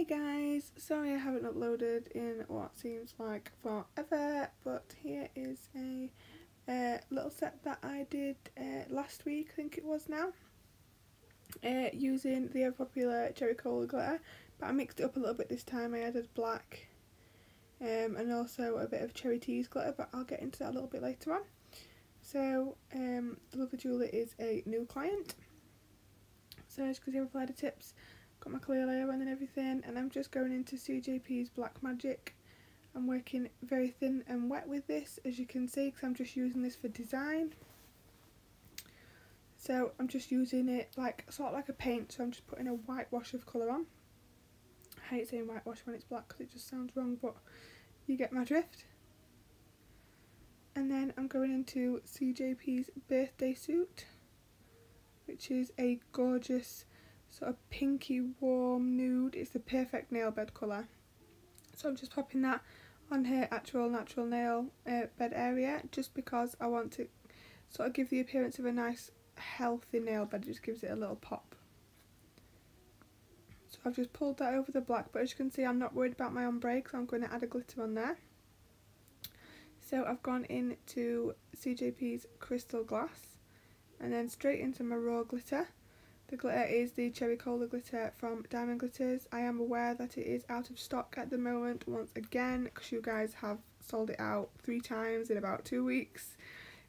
Hi guys, sorry I haven't uploaded in what seems like forever, but here is a little set that I did last week, I think it was now, using the ever popular cherry cola glitter, but I mixed it up a little bit this time. I added black and also a bit of cherry tease glitter, but I'll get into that a little bit later on. So Lovely Julie is a new client, so as you can see I've applied the tips, got my clear layer on and everything, and I'm just going into CJP's Black Magic. I'm working very thin and wet with this, as you can see, because I'm just using this for design. So I'm just using it like sort of like a paint, so I'm just putting a whitewash of colour on. I hate saying whitewash when it's black because it just sounds wrong, but you get my drift. And then I'm going into CJP's Birthday Suit, which is a gorgeous sort of pinky warm nude. It's the perfect nail bed colour, so I'm just popping that on her actual natural nail bed area, just because I want to sort of give the appearance of a nice healthy nail bed. It just gives it a little pop. So I've just pulled that over the black, but as you can see I'm not worried about my ombre, so I'm going to add a glitter on there. So I've gone into CJP's Crystal Glass and then straight into my raw glitter. The glitter is the Cherry Cola glitter from Diamond Glitters. I am aware that it is out of stock at the moment once again, because you guys have sold it out 3 times in about 2 weeks.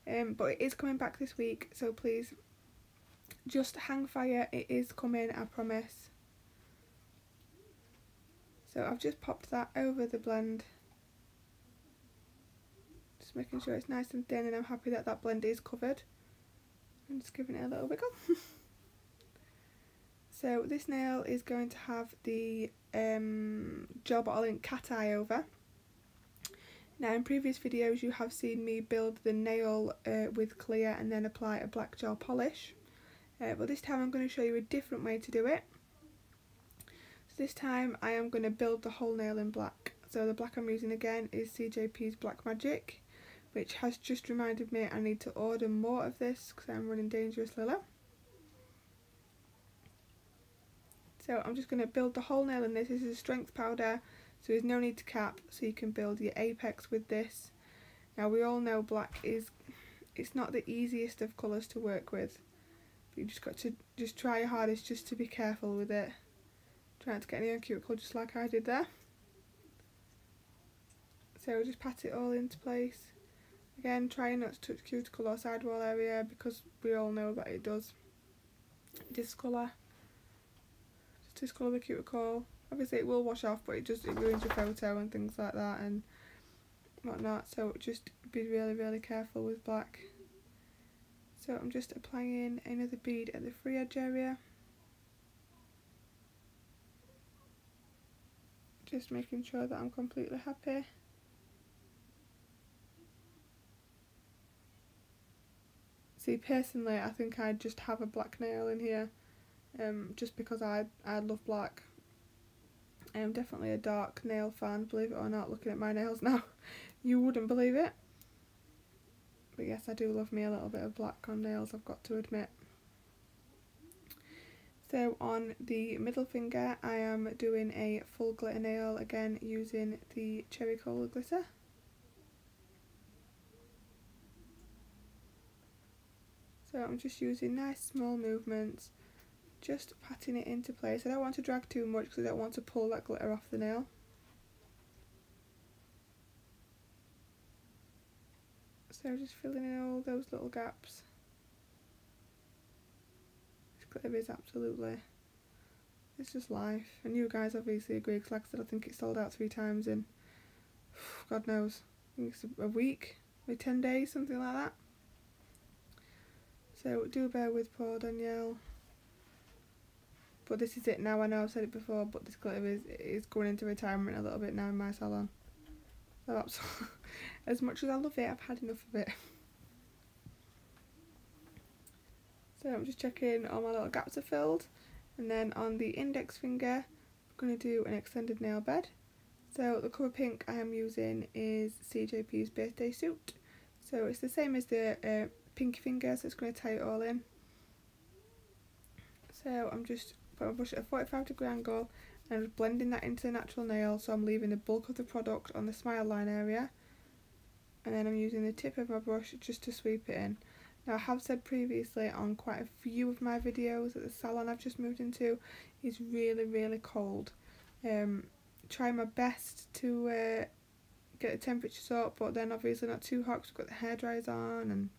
But it is coming back this week, so please just hang fire, it is coming, I promise. So I've just popped that over the blend, just making sure it's nice and thin, and I'm happy that that blend is covered. I'm just giving it a little wiggle. So this nail is going to have the Gel Bottle Ink Cat Eye over. Now in previous videos you have seen me build the nail with clear and then apply a black gel polish, but this time I'm going to show you a different way to do it. So this time I am going to build the whole nail in black. So the black I'm using again is CJP's Black Magic, which has just reminded me I need to order more of this because I'm running dangerously low. So I'm just going to build the whole nail in this. This is a strength powder, so there's no need to cap, so you can build your apex with this. Now we all know black it's not the easiest of colours to work with, but you just got to just try your hardest just to be careful with it. Try not to get any on cuticle just like I did there. So just pat it all into place. Again, try not to touch cuticle or sidewall area because we all know that it does discolour. Discolour the cuticle. Obviously it will wash off, but it ruins your photo and things like that and whatnot, so just be really careful with black. So I'm just applying another bead at the free edge area, just making sure that I'm completely happy. See, personally I think I'd just have a black nail in here, just because I love black. I am definitely a dark nail fan, believe it or not. Looking at my nails now, you wouldn't believe it. But yes, I do love me a little bit of black on nails, I've got to admit. So on the middle finger I am doing a full glitter nail, again using the Cherry Cola glitter. So I'm just using nice small movements, just patting it into place. I don't want to drag too much because I don't want to pull that glitter off the nail. So just filling in all those little gaps. This glitter is absolutely, it's just life. And you guys obviously agree, because like I said, I think it sold out 3 times in, God knows, I think it's a week, maybe 10 days, something like that. So do bear with poor Danielle. But this is it now. I know I've said it before, but this glitter is going into retirement a little bit now in my salon. So as much as I love it, I've had enough of it. So I'm just checking all my little gaps are filled, and then on the index finger I'm going to do an extended nail bed. So the colour pink I am using is CJP's Birthday Suit. So it's the same as the pinky finger, so it's going to tie it all in. So I'm just put my brush at a 45-degree angle and I'm just blending that into the natural nail, so I'm leaving the bulk of the product on the smile line area, and then I'm using the tip of my brush just to sweep it in. Now I have said previously on quite a few of my videos that the salon I've just moved into is really cold. Try my best to get the temperatures up, but then obviously not too hot because we've got the hair dryers on, and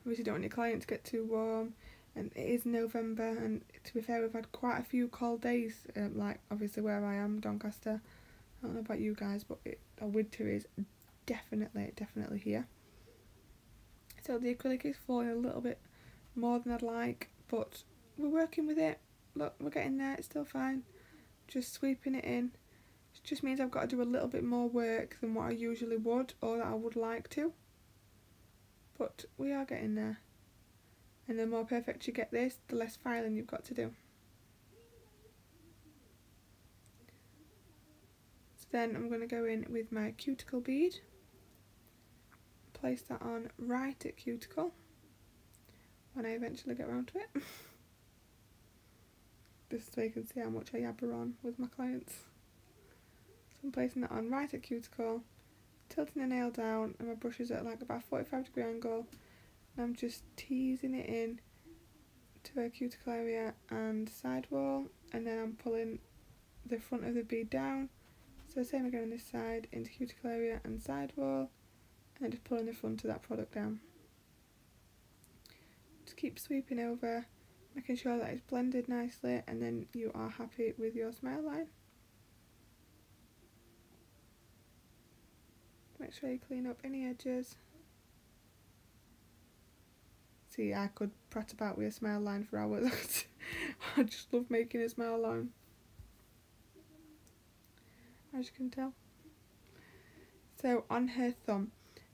obviously don't want your client to get too warm. And it is November, and to be fair, we've had quite a few cold days, like obviously where I am, Doncaster. I don't know about you guys, but our winter is definitely here. So the acrylic is falling a little bit more than I'd like, but we're working with it. Look, we're getting there, it's still fine. Just sweeping it in. It just means I've got to do a little bit more work than what I usually would, or that I would like to. But we are getting there. And the more perfect you get this, the less filing you've got to do. So then I'm going to go in with my cuticle bead. Place that on right at cuticle when I eventually get around to it. Just so you can see how much I yabber on with my clients. So I'm placing that on right at cuticle, tilting the nail down, and my brush is at like about a 45-degree angle, and I'm just teasing it in to a cuticle area and side wall, and then I'm pulling the front of the bead down. So same again on this side, into cuticle area and side wall, and just pulling the front of that product down. Just keep sweeping over, making sure that it's blended nicely, and then you are happy with your smile line. Make sure you clean up any edges. See, I could prat about with a smile line for hours. I just love making a smile line, as you can tell. So on her thumb,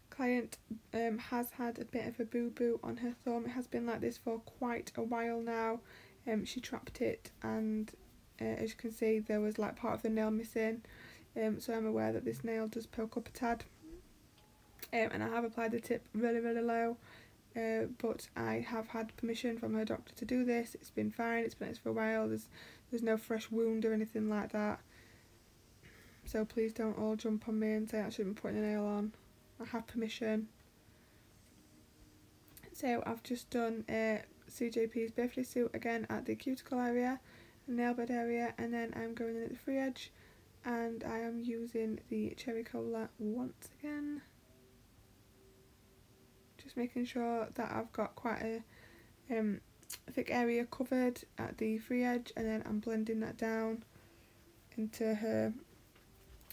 client has had a bit of a boo-boo on her thumb. It has been like this for quite a while now. She trapped it, and as you can see, there was like part of the nail missing. So I'm aware that this nail does poke up a tad. And I have applied the tip really low. But I have had permission from her doctor to do this. It's been fine, it's been like this for a while, there's no fresh wound or anything like that. So please don't all jump on me and say I shouldn't be putting a nail on. I have permission. So I've just done CJP's birthday suit again at the cuticle area, nail bed area, and then I'm going in at the free edge, and I am using the cherry cola once again. Just making sure that I've got quite a thick area covered at the free edge, and then I'm blending that down into her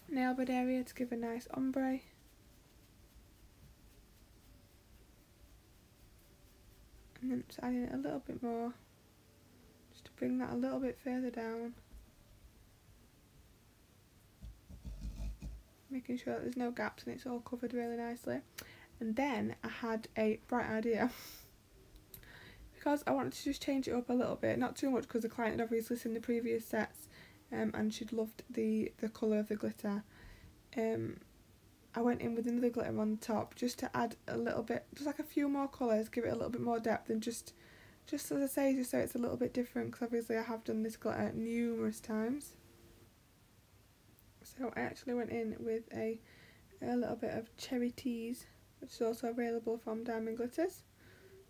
nail bed area to give a nice ombre. And then just adding it a little bit more, just to bring that a little bit further down. Making sure that there's no gaps and it's all covered really nicely. And then I had a bright idea because I wanted to just change it up a little bit, not too much because the client had obviously seen the previous sets and she'd loved the colour of the glitter. I went in with another glitter on the top just to add a little bit, just like a few more colours, give it a little bit more depth, and just as I say, just so it's a little bit different, because obviously I have done this glitter numerous times. So I actually went in with a little bit of cherry tease, which is also available from Diamond Glitters.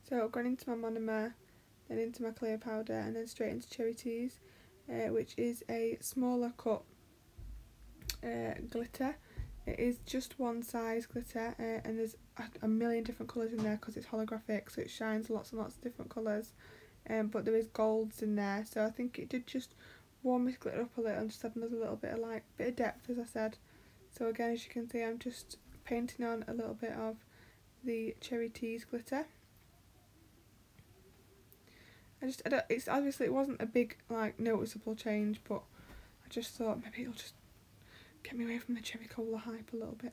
So I've gone into my monomer, then into my clear powder, and then straight into cherry tease, which is a smaller cut glitter. It is just one size glitter, and there's a million different colours in there because it's holographic, so it shines lots and lots of different colours. But there is golds in there, so I think it did just warm this glitter up a little and just add another little bit of depth, as I said. So again, as you can see, I'm just painting on a little bit of the cherry tease glitter. It's obviously, it wasn't a big noticeable change, but I just thought maybe it'll just get me away from the cherry cola hype a little bit.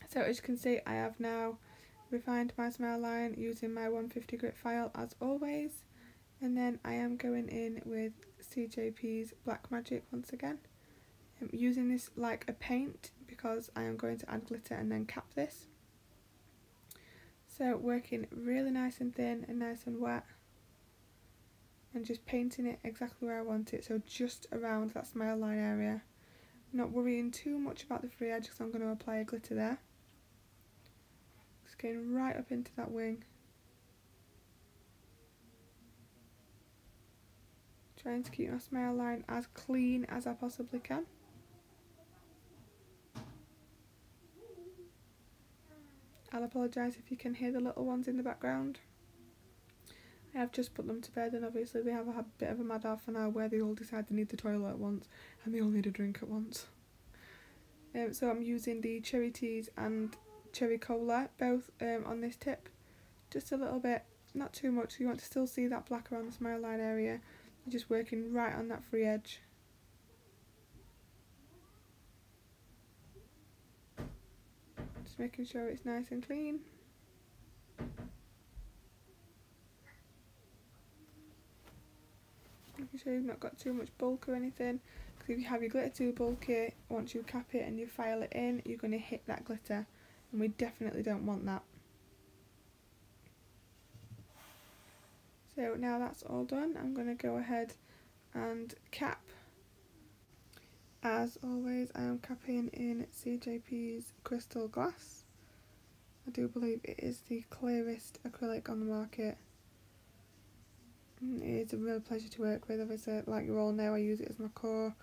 So as you can see, I have now refined my smile line using my 150 grit file as always, and then I am going in with CJP's Black Magic once again. I'm using this like a paint because I am going to add glitter and then cap this. So working really nice and thin and nice and wet. and just painting it exactly where I want it, so just around that smile line area. Not worrying too much about the free edge because I'm going to apply a glitter there. Just going right up into that wing. Trying to keep my smile line as clean as I possibly can. I'll apologise if you can hear the little ones in the background. I have just put them to bed, and obviously they have a bit of a mad half an hour where they all decide they need the toilet at once and they all need a drink at once. So I'm using the cherry teas and cherry cola both on this tip, just a little bit, not too much. You want to still see that black around the smile line area. I'm just working right on that free edge. Just making sure it's nice and clean. Making sure you've not got too much bulk or anything, because if you have your glitter too bulky, once you cap it and you file it in, you're going to hit that glitter, and we definitely don't want that. So now that's all done, I'm going to go ahead and cap. As always, I am capping in CJP's Crystal Glass. I do believe it is the clearest acrylic on the market. It is a real pleasure to work with. Obviously, like you all know, I use it as my core.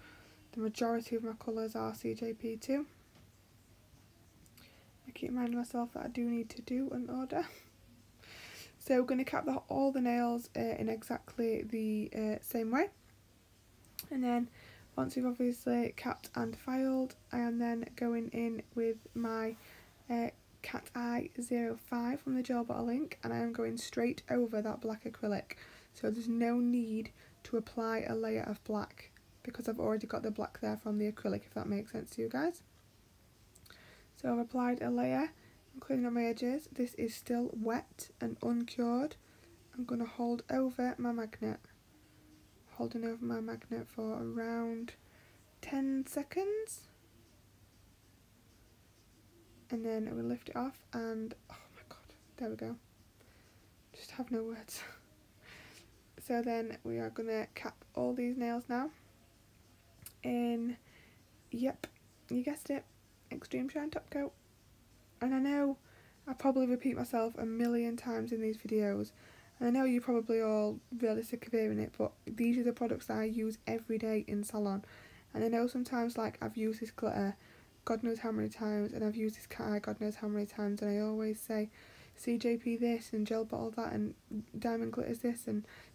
The majority of my colours are CJP too. I keep reminding myself that I do need to do an order. So we're going to cap all the nails in exactly the same way. And then once we've obviously capped and filed, I am then going in with my Cat Eye 05 from the Gel Bottle Ink, and I am going straight over that black acrylic. So there's no need to apply a layer of black because I've already got the black there from the acrylic, if that makes sense to you guys. So I've applied a layer, I'm cleaning up my edges. This is still wet and uncured. I'm going to hold over my magnet. Holding over my magnet for around 10 seconds. And then I will lift it off and, oh my god, there we go. Just have no words. So then we are going to cap all these nails now in, yep, you guessed it, Extreme Shine Top Coat. And I know I probably repeat myself a million times in these videos, and I know you're probably all really sick of hearing it, but these are the products that I use every day in salon. And I know sometimes, like, I've used this glitter God knows how many times, and I've used this cat eye God knows how many times, and I always say CJP this and gel bottle that and diamond glitters this,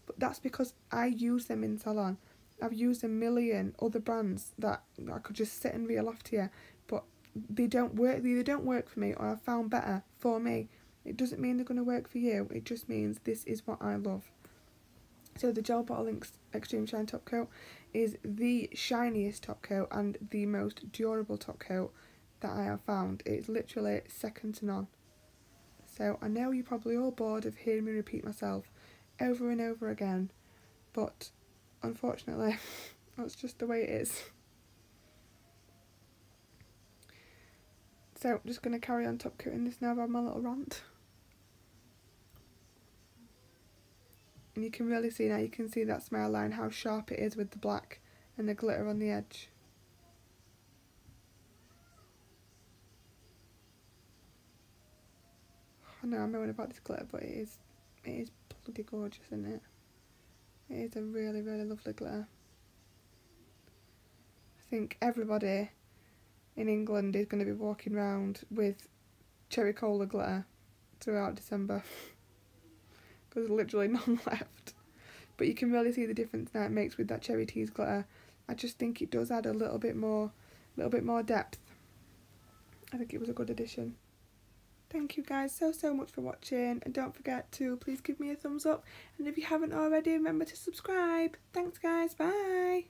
but that's because I use them in salon. I've used a million other brands that I could just sit and reel off to you, but they don't work. They either don't work for me or I've found better for me. It doesn't mean they're going to work for you, it just means this is what I love. So the Gel Bottle Ink Extreme Shine Top Coat is the shiniest top coat and the most durable top coat that I have found. It's literally second to none. So I know you're probably all bored of hearing me repeat myself over and over again, but unfortunately that's just the way it is. So I'm just going to carry on top coating this now by my little rant. And you can really see now, you can see that smile line, how sharp it is with the black and the glitter on the edge. I know I'm moaning about this glitter, but it is bloody gorgeous, isn't it? It is a really, really lovely glitter. I think everybody in England is going to be walking around with cherry cola glitter throughout December. There's literally none left, but you can really see the difference now it makes with that cherry teas glitter. I just think it does add a little bit more depth. I think it was a good addition. Thank you guys so much for watching, and don't forget to please give me a thumbs up, and if you haven't already, remember to subscribe. Thanks guys, bye.